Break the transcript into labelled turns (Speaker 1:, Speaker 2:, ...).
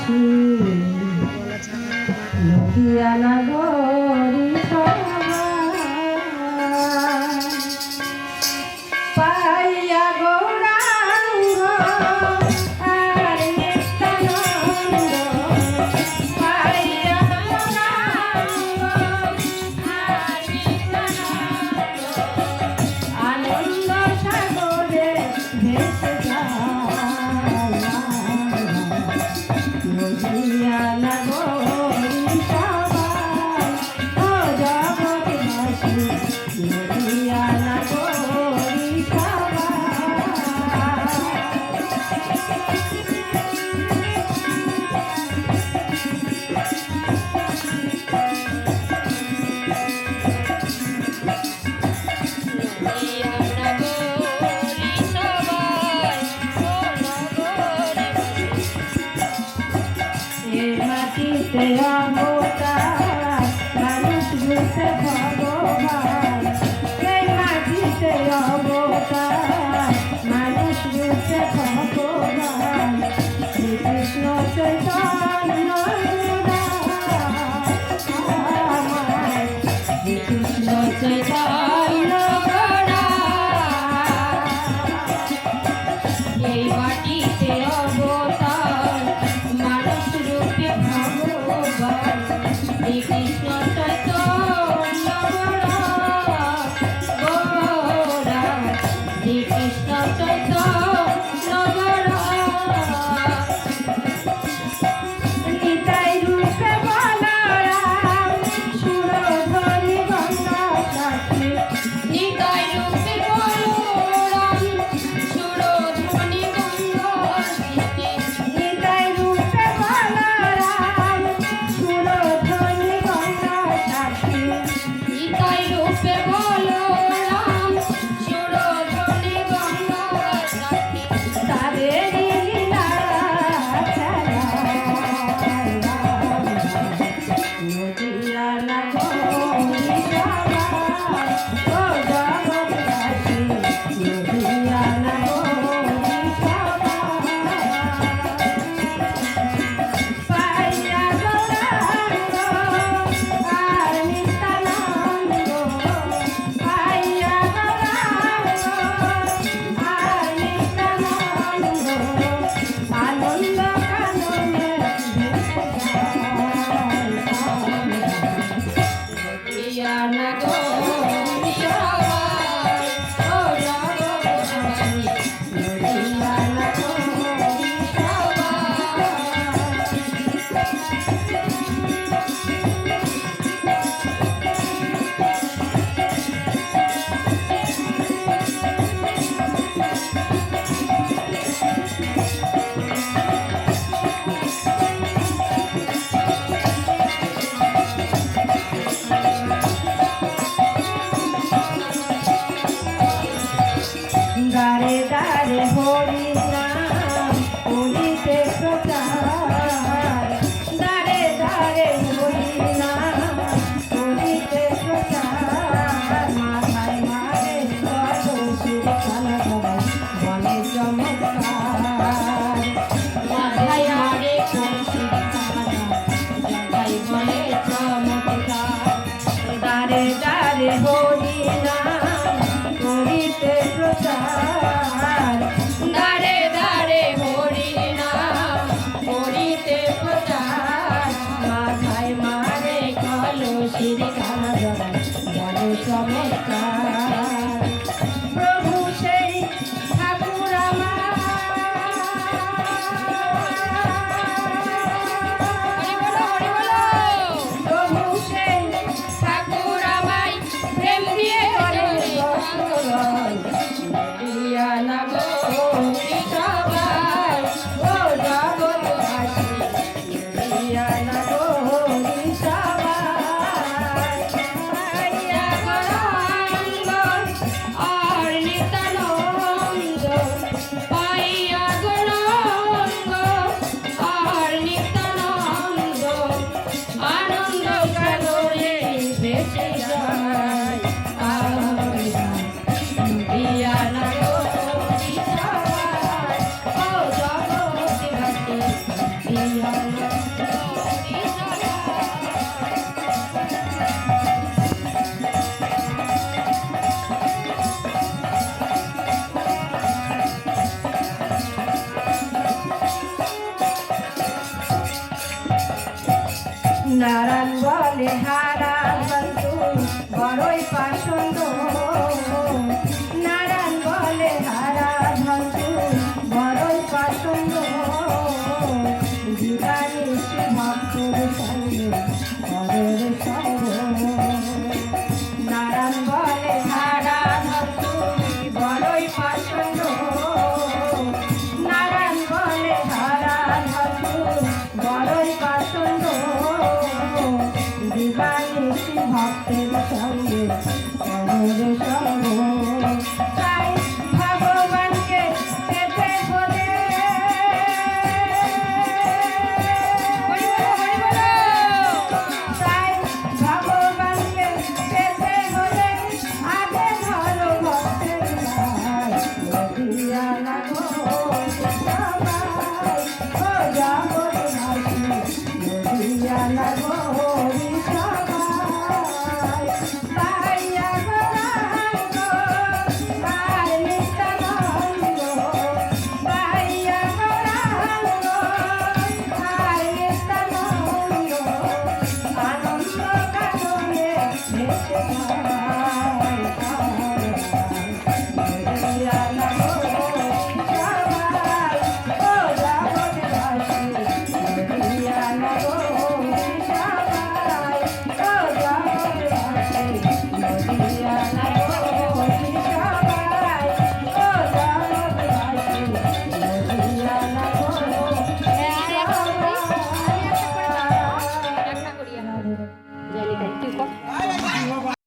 Speaker 1: নগরীবাসী নদিয়া নগরী পাইয়া গৌরাঙ্গ আর নিত্যানন্দ পাইয়া গৌরাঙ্গ আর নিত্যানন্দ আনন্দ সাগরে ভেসে যায় নদিয়া নগরী সবাই ও জগৎবাসী নদিয়া নগরী মাটিতে অবতার মানুষ রূপে ভগবান এই মাটিতে অবতার মানুষ রূপে ভগবান শ্রীকৃষ্ণ চৈতন্য শ্রীকৃষ্ণ চৈতন্য এই মাটিতে অবতার মানুষ রূপে ভগবান শ্রীকৃষ্ণ চৈতন্য গৌরা শ্রীকৃষ্ণ চৈতন্য নিতাই রূপে বলরাম সুরধরি গঙ্গা সাথী নিতাই রূপে বলরাম সুরধরি গঙ্গা সাথী নিতাই রূপে বলরাম সুরধরি গঙ্গা সাথী নিতাই রূপে বলরাম সুরধরি গঙ্গা সাথী তাদের লীলা খেলা নদিয়া নগরী সবাই ও জগৎবাসী নদিয়া নগরী সবাই পাইয়া গৌরাঙ্গ আর নিত্যানন্দ পাইয়া গৌরাঙ্গ আর নিত্যানন্দ আনন্দ কাননে ভেসে যায় নদিয়া নগরী সবাই ও জগৎবাসী নদিয়া নগরী দারে দারে হরি নাম করিতে প্রচার দারে দারে হরি নাম করিতে প্রচার মাথায় মারে কলসির খানা বলে চমৎকার মাথায় মারে কলসির খানা বলে চমৎকার দারে দারে হরি নাম করিতে প্রচার দারে দারে হরি নাম করিতে প্রচার মাথায় মারে কলসির খানা বলে চমৎকার প্রভু সেই ঠাকুর আমার প্রভু সেই ঠাকুর আমায় প্রেম দিয়ে নদিয়া নগরী সবাই ও জগৎবাসী নদিয়া নগরী সবাই পাইয়া গৌরাঙ্গ আর নিত্যানন্দ পাইয়া গৌরাঙ্গ আর নিত্যানন্দ আনন্দ সাগরে ভেসে যায় নদিয়া নগরী সবাই নারায়ণ বলে হারান তুই বড়ই পাষণ্ড নারায়ণ বলে হারান তুই বড়ই পাষণ্ড দিবানিশি ভক্তের সঙ্গে ঘরের সঙ্গ নারায়ণ বলে হারান তুই বড়ই পাষণ্ড নারায়ণ বলে হারান তুই বড়ই পাষণ্ড দিবানিশি ভক্তের সঙ্গে ঘরের সঙ্গ তাই ভগবানকে পেতে বলে তাই ভগবানকে পেতে হলে আগে ধরো ভক্তের ভাই নদিয়া লাগো